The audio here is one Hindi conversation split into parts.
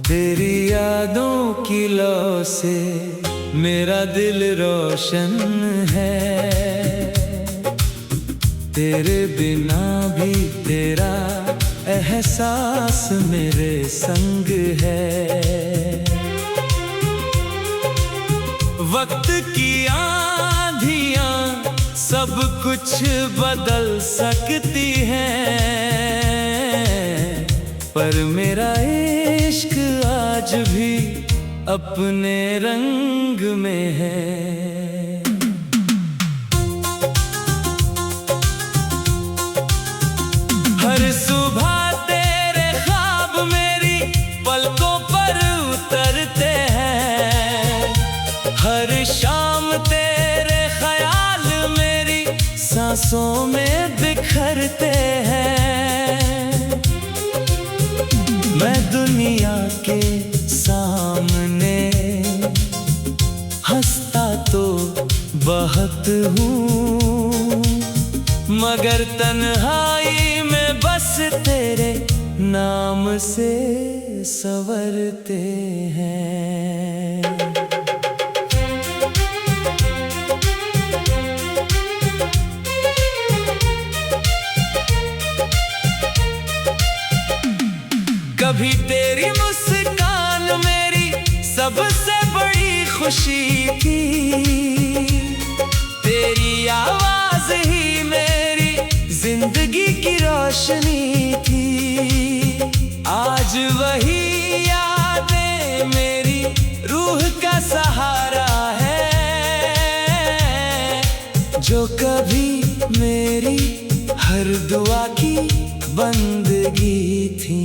तेरी यादों की लौ से मेरा दिल रोशन है। तेरे बिना भी तेरा एहसास मेरे संग है। वक्त की आंधियां सब कुछ बदल सकती हैं, पर मेरा इश्क आज भी अपने रंग में है। हर सुबह तेरे ख्वाब मेरी पलकों पर उतरते हैं, हर शाम तेरे ख्याल मेरी सांसों में बिखरते हैं। मैं दुनिया के सामने हंसता तो बहुत हूँ, मगर तन्हाई में बस तेरे नाम से संवरते हैं। कभी तेरी मुस्कान मेरी सबसे बड़ी खुशी थी, तेरी आवाज ही मेरी जिंदगी की रोशनी थी। आज वही यादें मेरी रूह का सहारा है, जो कभी मेरी हर दुआ की बंदगी थी।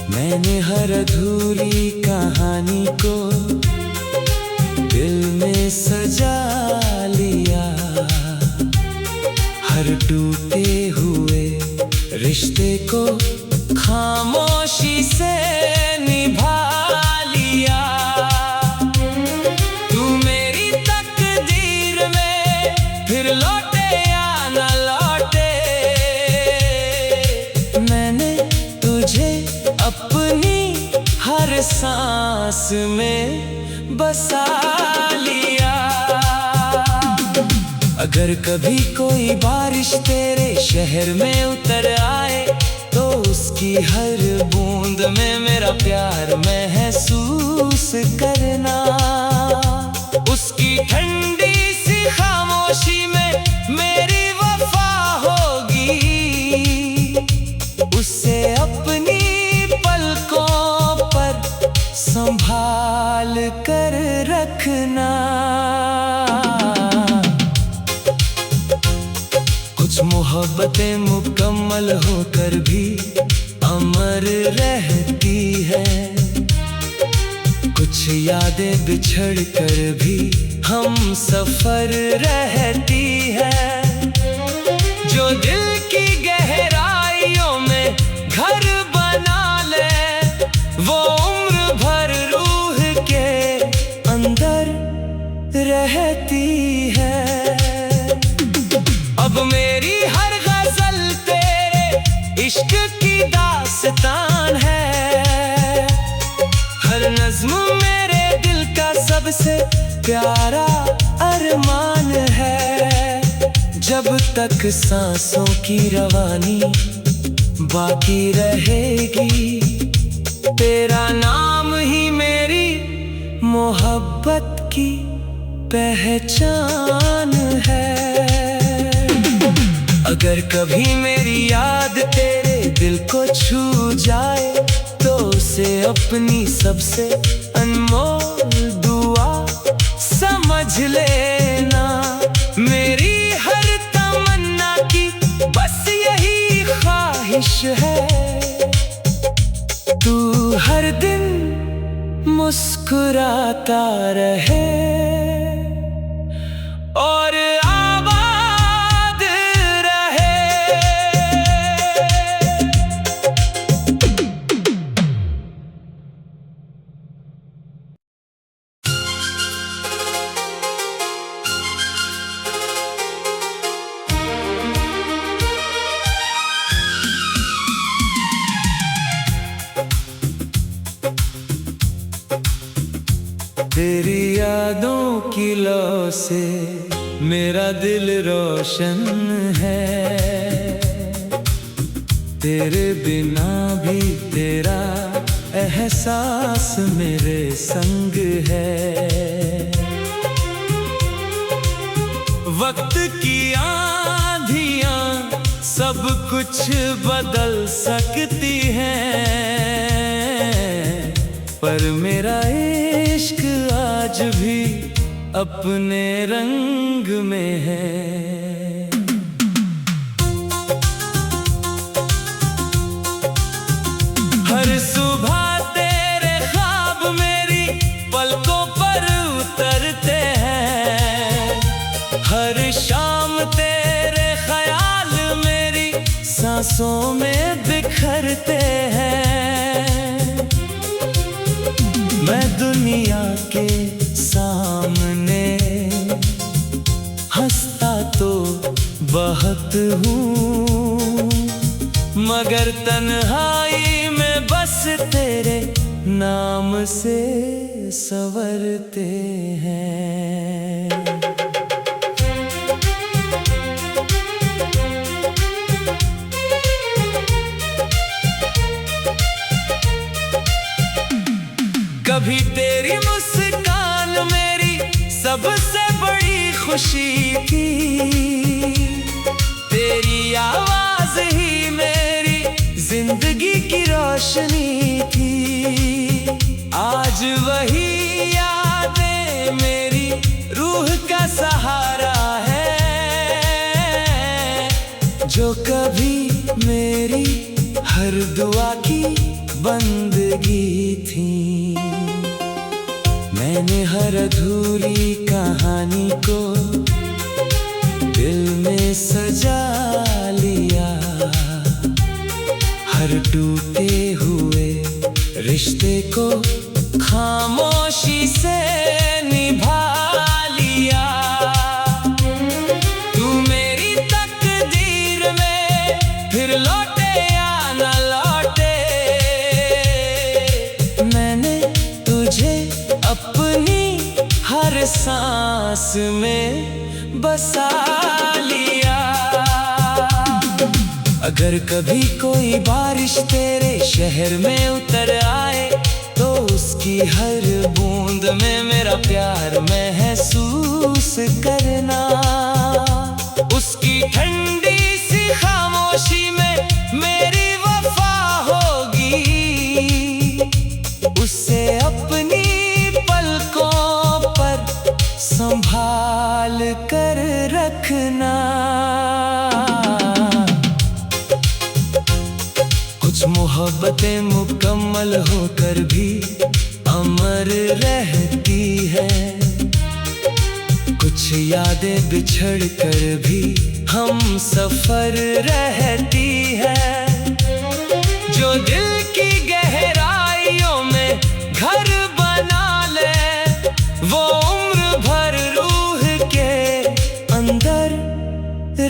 मैंने हर अधूरी कहानी को दिल में सजा लिया, हर टूटे हुए रिश्ते को खामोशी से निभा लिया। तू मेरी तकदीर में फिर लौटे या न लौटे, मैंने तुझे अपनी हर सांस में बसा लिया। अगर कभी कोई बारिश तेरे शहर में उतर आए, तो उसकी हर बूंद में मेरा प्यार महसूस करना। उसकी ठंडी सी खामोशी में मेरी वफा होगी, उससे अपनी पलकों पर संभाल कर रखना। कुछ मोहब्बतें मुकम्मल होकर भी अमर रहती है, कुछ यादें बिछड़ कर भी हम सफर रहती है। जो दिल की गहराइयों में घर बना ले, वो उम्र भर रूह के अंदर रहती है। अब मेरी हर गजल तेरे इश्क की दास्तान है, हर नज्म मेरे दिल का सबसे प्यारा अरमान है। जब तक सांसों की रवानी बाकी रहेगी, तेरा नाम ही मेरी मोहब्बत की पहचान है। अगर कभी मेरी याद तेरे दिल को छू जाए, तो उसे अपनी सबसे अनमोल दुआ समझ लेना। मेरी हर तमन्ना की बस यही ख्वाहिश है, तू हर दिन मुस्कुराता रहे और आबाद रहे। तेरी यादों की लौ से मेरा दिल रोशन है। तेरे बिना भी तेरा एहसास मेरे संग है। वक्त की आंधियां सब कुछ बदल सकती हैं, पर मेरा इश्क आज भी अपने रंग में है। हर सुबह तेरे ख्वाब मेरी पलकों पर उतरते हैं, हर शाम तेरे ख्याल मेरी सांसों में बिखरते हैं। मैं दुनिया के सामने हंसता तो बहुत हूँ, मगर तन्हाई में बस तेरे नाम से संवरते हैं। कभी तेरी मुस्कान मेरी सबसे बड़ी खुशी थी, तेरी आवाज ही मेरी जिंदगी की रोशनी थी। आज वही यादें मेरी रूह का सहारा है, जो कभी मेरी हर दुआ की बंदगी थी। मैंने हर अधूरी कहानी को दिल में सजा लिया, हर टूटे हुए रिश्ते को खामोशी से निभा लिया। तू मेरी तकदीर में फिर लौटे या न लौटे, मैंने तुझे अपनी हर सांस में बसा लिया। अगर कभी कोई बारिश तेरे शहर में उतर आए, तो उसकी हर बूंद में मेरा प्यार महसूस करना। उसकी ठंडी सी खामोशी में मेरी वफा होगी, उससे अपनी पलकों पर संभाल कर रखना। कुछ मोहब्बतें मुकम्मल होकर भी अमर रहती है, कुछ यादें बिछड़ कर भी हम सफर रहती है। जो दिल की गहराइयों में घर बना ले, वो उम्र भर रूह के अंदर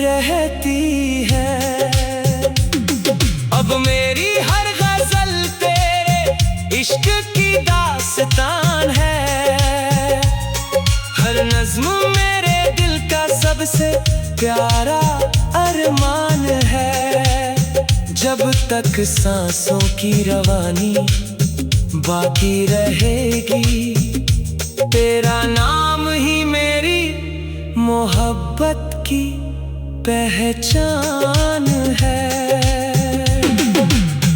रहती है। अब मेरी हर गजल तेरे इश्क की दास्तान है, हर नज्म मेरे दिल का सबसे प्यारा अरमान है। जब तक सांसों की रवानी बाकी रहेगी, तेरा नाम ही मेरी मोहब्बत की पहचान है।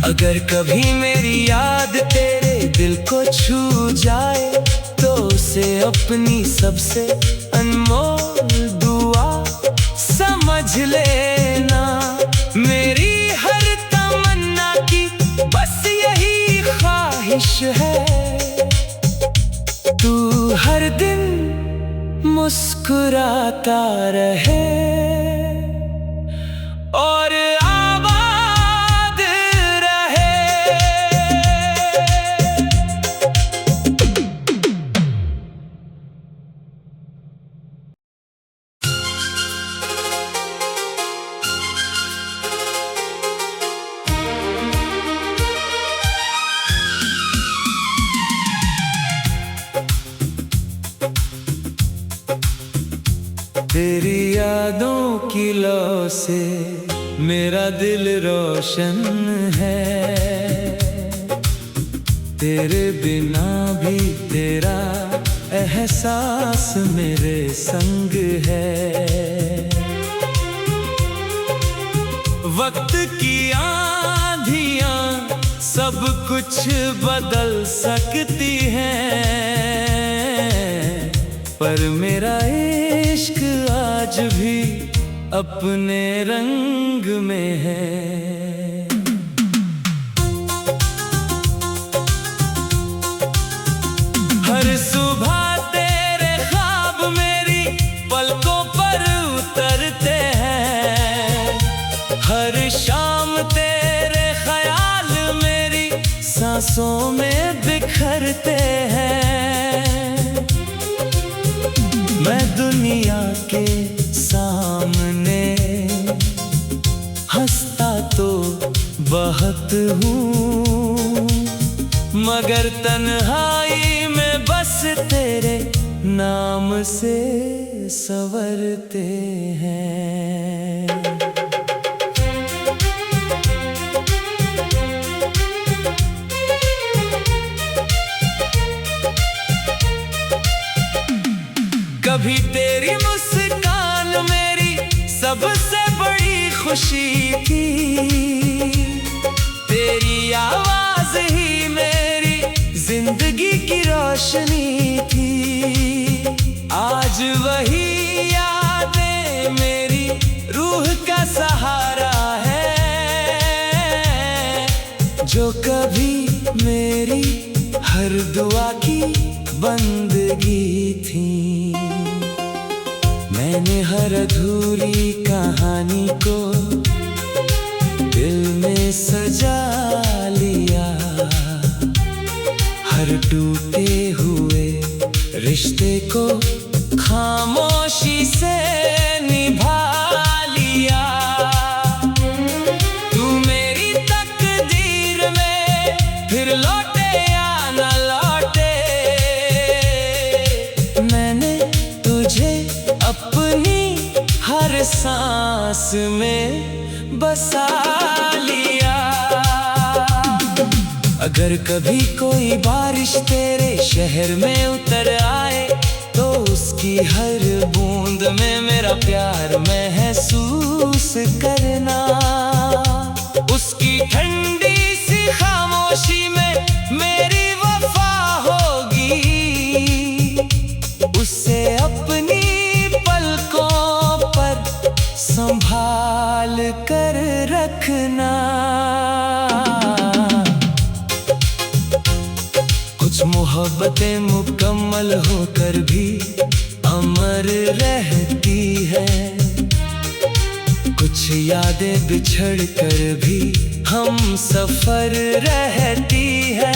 अगर कभी मेरी याद तेरे दिल को छू जाए, तो उसे अपनी सबसे अनमोल दुआ समझ लेना। मेरी हर तमन्ना की बस यही ख्वाहिश है, तू हर दिन मुस्कुराता रहे और आबाद रहे। की लौ से मेरा दिल रोशन है। तेरे बिना भी तेरा एहसास मेरे संग है। वक्त की आंधियां सब कुछ बदल सकती हैं, पर मेरा इश्क आज भी अपने रंग में है। हर सुबह तेरे ख्वाब मेरी पलकों पर उतरते हैं, हर शाम तेरे ख्याल मेरी सांसों में बिखरते हैं। मैं दुनिया के सामने हंसता तो बहुत हूँ, मगर तन्हाई में बस तेरे नाम से संवरते हैं। कभी तेरी मुस्कान मेरी सबसे बड़ी खुशी थी, तेरी आवाज ही मेरी जिंदगी की रोशनी थी। आज वही यादें मेरी रूह का सहारा है, जो कभी मेरी हर दुआ की बंदगी थी। मैंने हर अधूरी कहानी को दिल में सजा लिया, हर टूटे हुए रिश्ते को खामोशी से निभा लिया। तू मेरी तकदीर में फिर लौटे या न लौटे, मैंने तुझे अपनी हर सांस में बसा लिया। अगर कभी कोई बारिश तेरे शहर में उतर आए, तो उसकी हर बूंद में मेरा प्यार महसूस करना। उसकी ठंडी सी खामोशी में मेरी वफा होगी, उससे अपनी पलकों पर संभाल कर रखना। कुछ मोहब्बतें मुकम्मल होकर भी अमर रहती है, कुछ यादें बिछड़ कर भी हम सफर रहती है।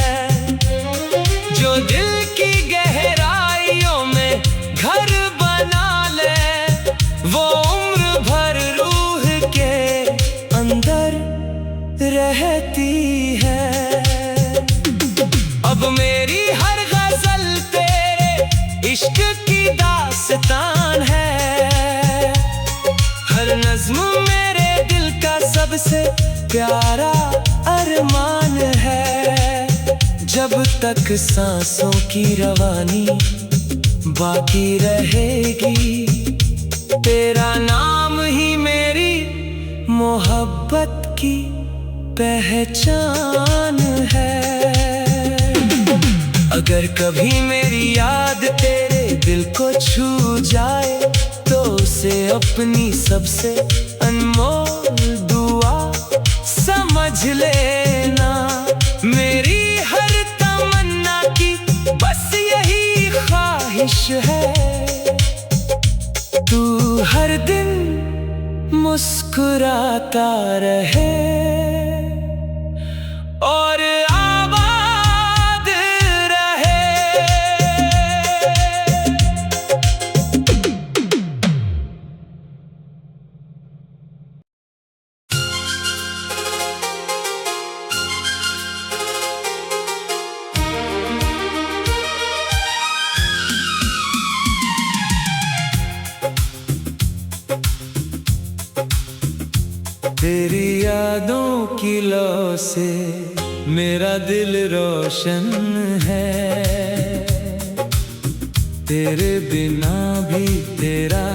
जो दिल की गहराइयों में घर बना ले, वो उम्र भर रूह के अंदर रहती है। अब मेरी हर गजल तेरे इश्क की दास्तान है, हर नज्म मेरे दिल का सबसे प्यारा अरमान है। जब तक सांसों की रवानी बाकी रहेगी, तेरा नाम ही मेरी मोहब्बत की पहचान है। अगर कभी मेरी याद तेरे दिल को छू जाए, तो उसे अपनी सबसे अनमोल दुआ समझ लेना। मेरी हर तमन्ना की बस यही ख्वाहिश है, तू हर दिन मुस्कुराता रहे और आबाद रहे। की लौ से मेरा दिल रोशन है। तेरे बिना भी तेरा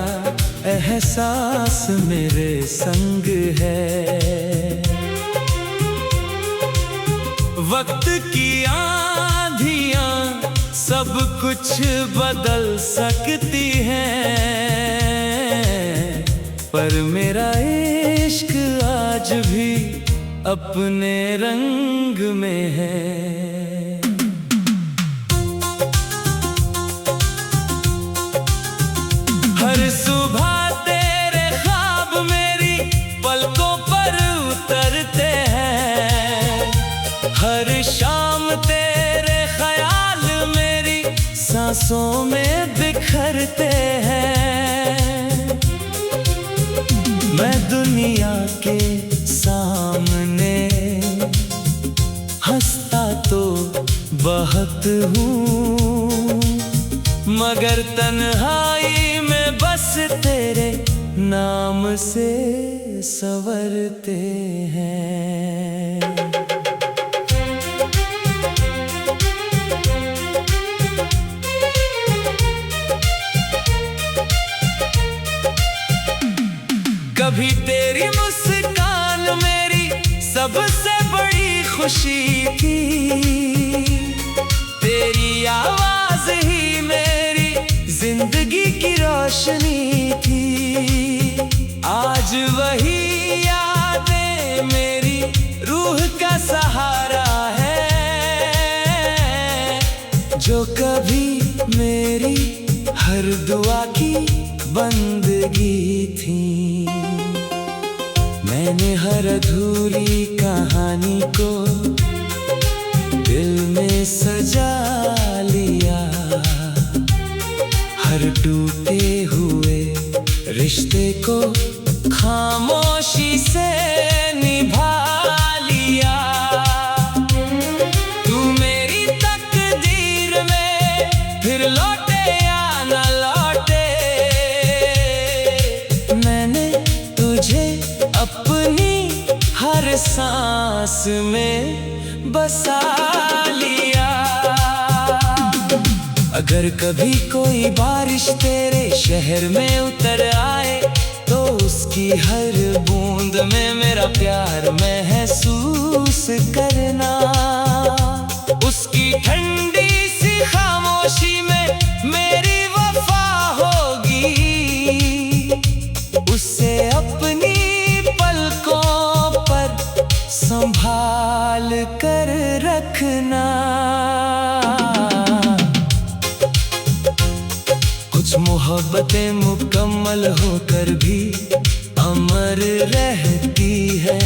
एहसास मेरे संग है। वक्त की आंधियां सब कुछ बदल सकती हैं, पर मेरा इश्क आज भी अपने रंग में है। हर सुबह तेरे ख्वाब मेरी पलकों पर उतरते हैं, हर शाम तेरे ख्याल मेरी सांसों में बिखरते हैं। मैं दुनिया के सामने हंसता तो बहुत हूँ, मगर तन्हाई में बस तेरे नाम से संवरते हैं। कभी तेरी मुस्कान मेरी सबसे बड़ी खुशी थी, तेरी आवाज ही मेरी जिंदगी की रोशनी थी। आज वही यादें मेरी रूह का सहारा है, जो कभी मेरी हर दुआ की बंदगी थी। मैंने हर अधूरी कहानी को दिल में सजा लिया, हर टूटे हुए रिश्ते को खामोशी से निभा लिया। तू मेरी तकदीर में फिर लौटे या न लौटे, मैंने तुझे अपनी हर सांस में बसा लिया। अगर कभी कोई बारिश तेरे शहर में उतर आए, तो उसकी हर बूंद में मेरा प्यार महसूस करना। उसकी ठंडी सी खामोशी में मेरी वफा होगी, उससे अपनी पलकों पर संभाल कर रखना। कुछ मोहब्बतें मुकम्मल होकर भी अमर रहती है,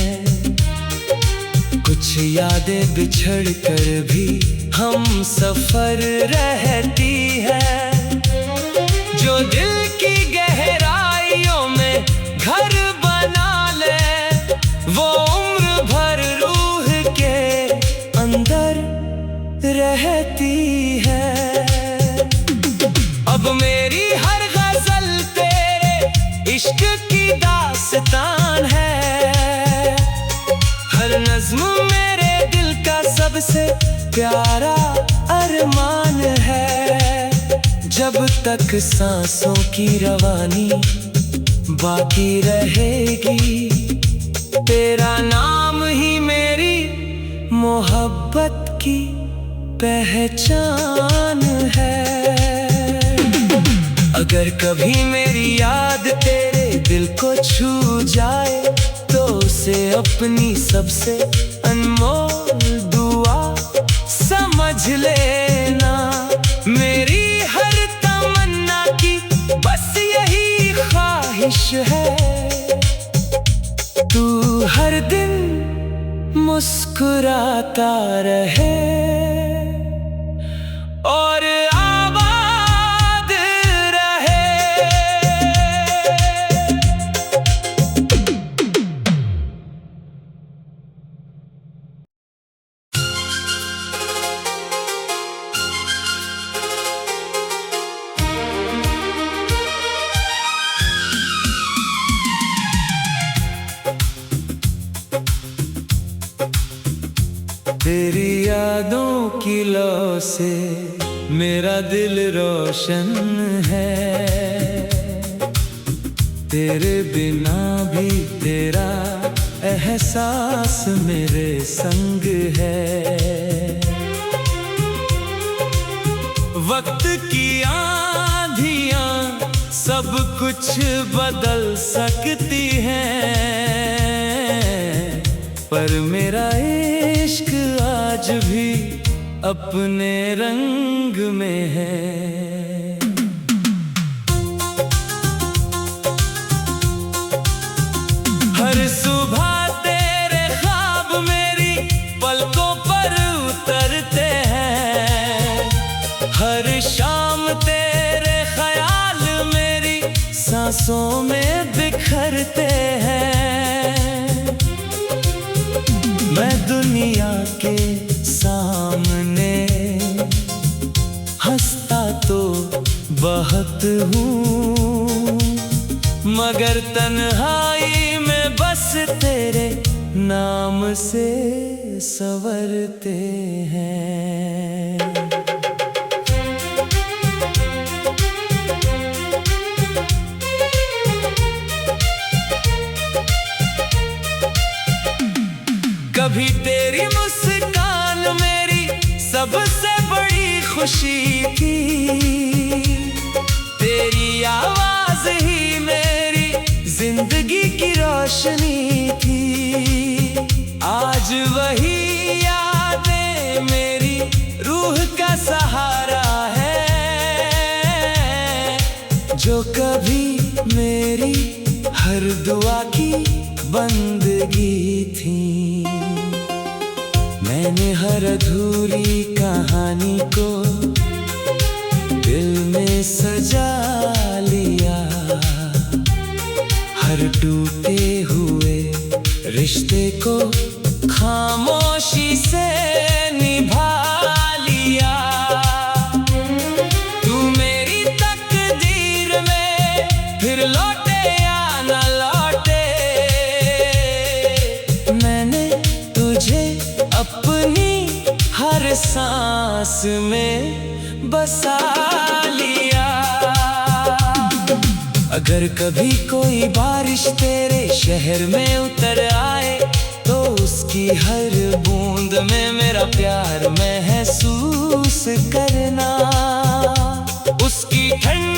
कुछ यादें बिछड़ कर भी हम सफर रहती है। जो दिल की गहराइयों में घर बना ले, वो उम्र भर रूह के अंदर रहती है। अब मेरी हर गजल तेरे इश्क की दास्तान है, हर नज्म मेरे दिल का सबसे प्यारा अरमान है। जब तक सांसों की रवानी बाकी रहेगी, तेरा नाम ही मेरी मोहब्बत की पहचान है। अगर कभी मेरी याद तेरे दिल को छू जाए, तो उसे अपनी सबसे अनमोल दुआ समझ लेना। मेरी हर तमन्ना की बस यही ख्वाहिश है, तू हर दिन मुस्कुराता रहे और आबाद रहे। यादों की लौ से मेरा दिल रोशन है। तेरे बिना भी तेरा एहसास मेरे संग है। वक्त की आंधियां सब कुछ बदल सकती हैं, पर मेरा इश्क आज भी अपने रंग में है। हर सुबह तेरे ख्वाब मेरी पलकों पर उतरते हैं, हर शाम तेरे ख्याल मेरी सांसों में बिखरते हैं। मैं दुनिया के सामने हंसता तो बहुत हूँ, मगर तन्हाई में बस तेरे नाम से संवरते हैं। कभी तेरी मुस्कान मेरी सबसे बड़ी खुशी थी, तेरी आवाज ही मेरी जिंदगी की रोशनी थी। आज वही यादें मेरी रूह का सहारा है, जो कभी मेरी हर दुआ की बंदगी थी। मैंने हर अधूरी कहानी को दिल में सजा लिया, हर टूटे हुए रिश्ते को खामोशी से निभा लिया। तू मेरी तकदीर में फिर लौटे या न लौटे, मैंने तुझे अपनी हर सांस में बसा लिया। अगर कभी कोई बारिश तेरे शहर में उतर आए, तो उसकी हर बूंद में मेरा प्यार महसूस करना। उसकी ठंड